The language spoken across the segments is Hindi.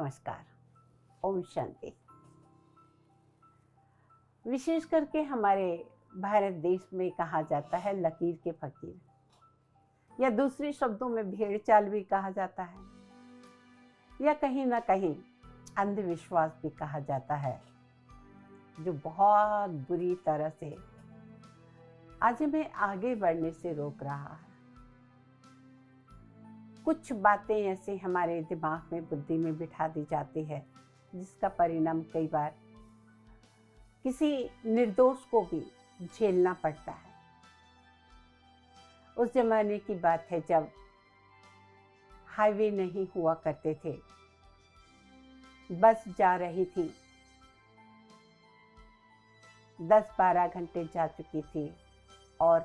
नमस्कार। ओम शांति। विशेष करके हमारे भारत देश में कहा जाता है लकीर के फकीर, या दूसरे शब्दों में भेड़ चाल भी कहा जाता है, या कहीं ना कहीं अंधविश्वास भी कहा जाता है, जो बहुत बुरी तरह से आज हमें आगे बढ़ने से रोक रहा है। कुछ बातें ऐसे हमारे दिमाग में, बुद्धि में बिठा दी जाती है, जिसका परिणाम कई बार किसी निर्दोष को भी झेलना पड़ता है। उस जमाने की बात है जब हाईवे नहीं हुआ करते थे, बस जा रही थी, 10-12 घंटे जा चुकी थी और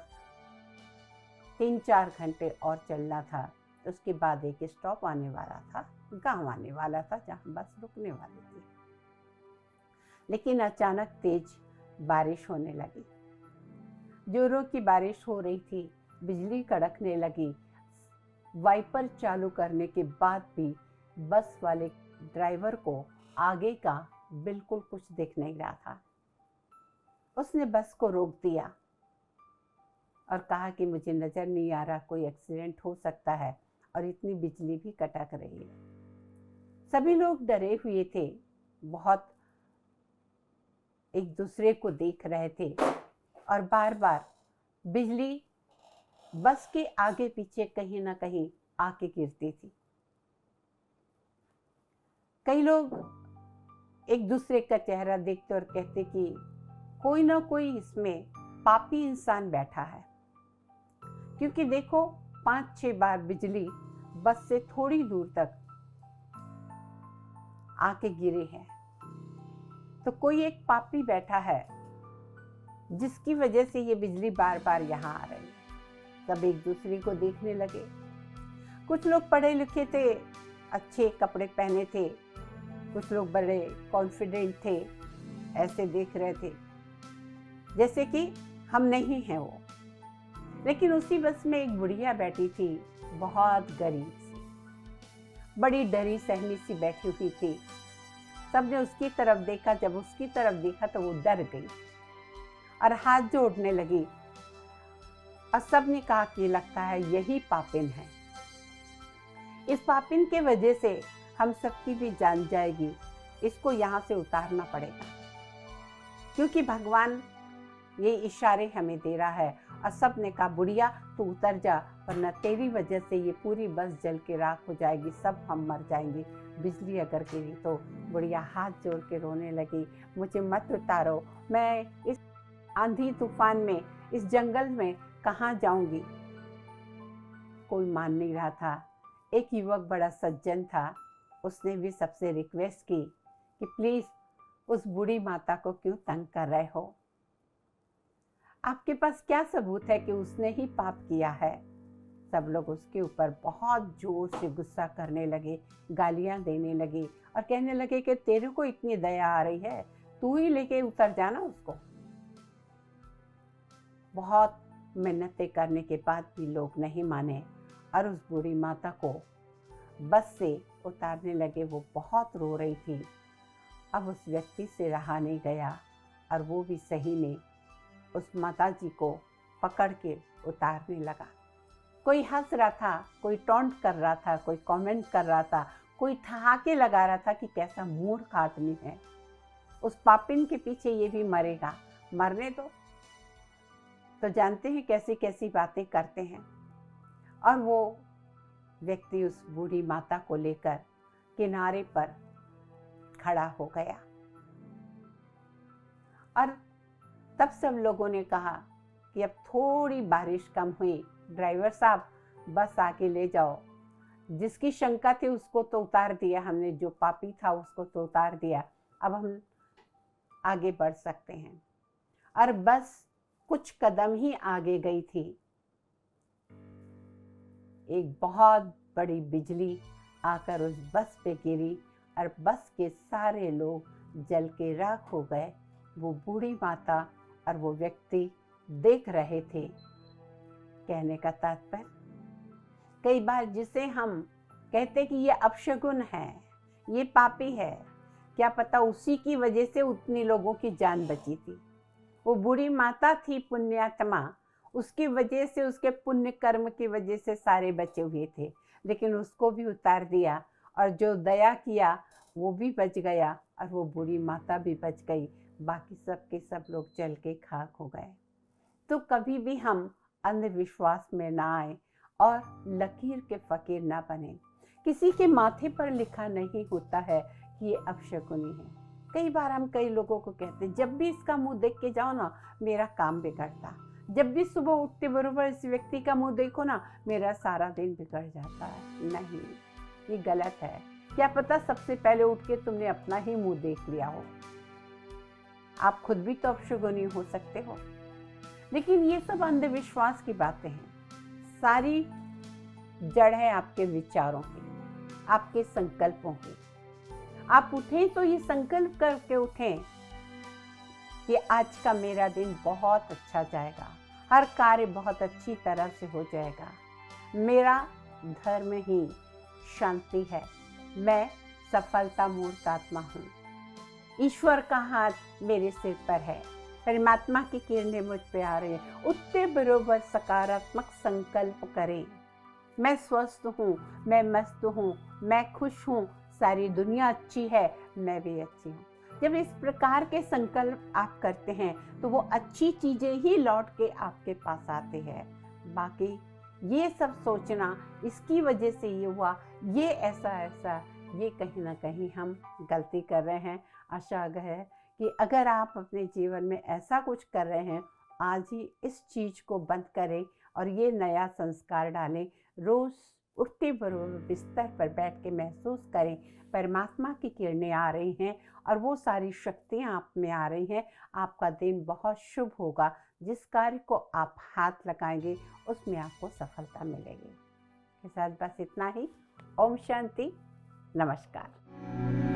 3-4 घंटे और चलना था। उसके बाद एक स्टॉप आने वाला था, गांव आने वाला था जहां बस रुकने वाली थी। लेकिन अचानक तेज बारिश होने लगी, जोरों की बारिश हो रही थी, बिजली कड़कने लगी। वाइपर चालू करने के बाद भी बस वाले ड्राइवर को आगे का बिल्कुल कुछ दिख नहीं रहा था। उसने बस को रोक दिया और कहा कि मुझे नजर नहीं आ रहा, कोई एक्सीडेंट हो सकता है, और इतनी बिजली भी कड़क रही है। सभी लोग डरे हुए थे, बहुत एक दूसरे को देख रहे थे और बार बार बिजली बस के आगे पीछे कहीं ना कहीं आके गिरती थी। कई लोग एक दूसरे का चेहरा देखते और कहते कि कोई ना कोई इसमें पापी इंसान बैठा है, क्योंकि देखो 5-6 बार बिजली बस से थोड़ी दूर तक आके गिरे हैं, तो कोई एक पापी बैठा है जिसकी वजह से ये बिजली बार बार यहाँ आ रही है। सब एक दूसरे को देखने लगे। कुछ लोग पढ़े लिखे थे, अच्छे कपड़े पहने थे, कुछ लोग बड़े कॉन्फिडेंट थे, ऐसे देख रहे थे जैसे कि हम नहीं हैं वो। लेकिन उसी बस में एक बुढ़िया बैठी थी, बहुत गरीब सी, बड़ी डरी सहमी सी बैठी हुई थी। सबने उसकी तरफ देखा, जब उसकी तरफ देखा तो वो डर गई और हाथ जोड़ने लगी और सबने कहा कि लगता है यही पापिन है, इस पापिन के वजह से हम सबकी भी जान जाएगी, इसको यहाँ से उतारना पड़ेगा, क्योंकि भगवान ये इशारे हमें दे रहा है। और सब ने कहा बुढ़िया तू उतर जा, वरना तेरी वजह से ये पूरी बस जल के राख हो जाएगी, सब हम मर जाएंगे बिजली अगर गिरी तो। बुढ़िया हाथ जोड़ के रोने लगी, मुझे मत उतारो, मैं इस आंधी तूफान में, इस जंगल में कहाँ जाऊंगी। कोई मान नहीं रहा था। एक युवक बड़ा सज्जन था, उसने भी सबसे रिक्वेस्ट की कि प्लीज उस बूढ़ी माता को क्यों तंग कर रहे हो, आपके पास क्या सबूत है कि उसने ही पाप किया है। सब लोग उसके ऊपर बहुत जोर से गुस्सा करने लगे, गालियां देने लगे और कहने लगे कि तेरे को इतनी दया आ रही है, तू ही लेके उतर जाना उसको। बहुत मेहनतें करने के बाद भी लोग नहीं माने और उस बूढ़ी माता को बस से उतारने लगे। वो बहुत रो रही थी। अब उस व्यक्ति से रहा नहीं गया और वो भी सही में उस माता जी को पकड़ के उतारने लगा। कोई हंस रहा था, कोई टॉन्ट कर रहा था, कोई कमेंट कर रहा था, कोई ठहाके लगा रहा था कि कैसा मूर्ख आदमी है, उस पापिन के पीछे ये भी मरेगा, मरने दो। तो जानते हैं कैसी कैसी बातें करते हैं। और वो व्यक्ति उस बूढ़ी माता को लेकर किनारे पर खड़ा हो गया और तब सब लोगों ने कहा कि अब थोड़ी बारिश कम हुई, ड्राइवर साहब बस आके ले जाओ। जिसकी शंका थी उसको तो उतार दिया हमने, जो पापी था उसको तो उतार दिया, अब हम आगे बढ़ सकते हैं। और बस कुछ कदम ही आगे गई थी, एक बहुत बड़ी बिजली आकर उस बस पे गिरी और बस के सारे लोग जल के राख हो गए। वो बूढ़ी माता और वो व्यक्ति देख रहे थे। कहने का तात्पर्य, कई बार जिसे हम कहते कि ये अपशगुन है, ये पापी है, क्या पता उसी की वजह से उतनी लोगों की जान बची थी। वो बूढ़ी माता थी पुण्यात्मा, उसकी वजह से, उसके पुण्य कर्म की वजह से सारे बचे हुए थे, लेकिन उसको भी उतार दिया और जो दया किया वो भी बच गया और वो बूढ़ी माता भी बच गई, बाकी सब के सब लोग जल के खाक हो गए। तो कभी भी हम अंधविश्वास में ना आए और लकीर के फकीर ना बने। किसी के माथे पर लिखा नहीं होता है कि ये अपशकुनी है। कई बार हम कई लोगों को कहते हैं, जब भी इसका मुंह देख के जाओ ना मेरा काम बिगड़ता, जब भी सुबह उठते बरोबर इस व्यक्ति का मुंह देखो ना मेरा सारा दिन बिगड़ जाता है। नहीं, ये गलत है। क्या पता सबसे पहले उठ के तुमने अपना ही मुंह देख लिया हो। आप खुद भी तो अपशकुनी हो सकते हो। लेकिन ये सब अंधविश्वास की बातें हैं। सारी जड़ है आपके विचारों की, आपके संकल्पों की। आप उठें तो ये संकल्प करके उठें कि आज का मेरा दिन बहुत अच्छा जाएगा, हर कार्य बहुत अच्छी तरह से हो जाएगा, मेरा धर्म ही शांति है, मैं सफलता मूर्त आत्मा हूँ, ईश्वर का हाथ मेरे सिर पर है, परमात्मा की किरणें मुझ पे आ रही हैं। उतने बरोबर सकारात्मक संकल्प करें। मैं स्वस्थ हूँ, मैं मस्त हूँ, मैं खुश हूँ, सारी दुनिया अच्छी है, मैं भी अच्छी हूँ। जब इस प्रकार के संकल्प आप करते हैं तो वो अच्छी चीज़ें ही लौट के आपके पास आती है। बाकी ये सब सोचना इसकी वजह से ये हुआ, ये ऐसा, ये कहीं ना कहीं हम गलती कर रहे हैं। आशा है कि अगर आप अपने जीवन में ऐसा कुछ कर रहे हैं, आज ही इस चीज़ को बंद करें और ये नया संस्कार डालें। रोज़ उठते बरोबर बिस्तर पर बैठ के महसूस करें परमात्मा की किरणें आ रही हैं और वो सारी शक्तियाँ आप में आ रही हैं। आपका दिन बहुत शुभ होगा। जिस कार्य को आप हाथ लगाएंगे उसमें आपको सफलता मिलेगी। के साथ बस इतना ही। ओम शांति, नमस्कार।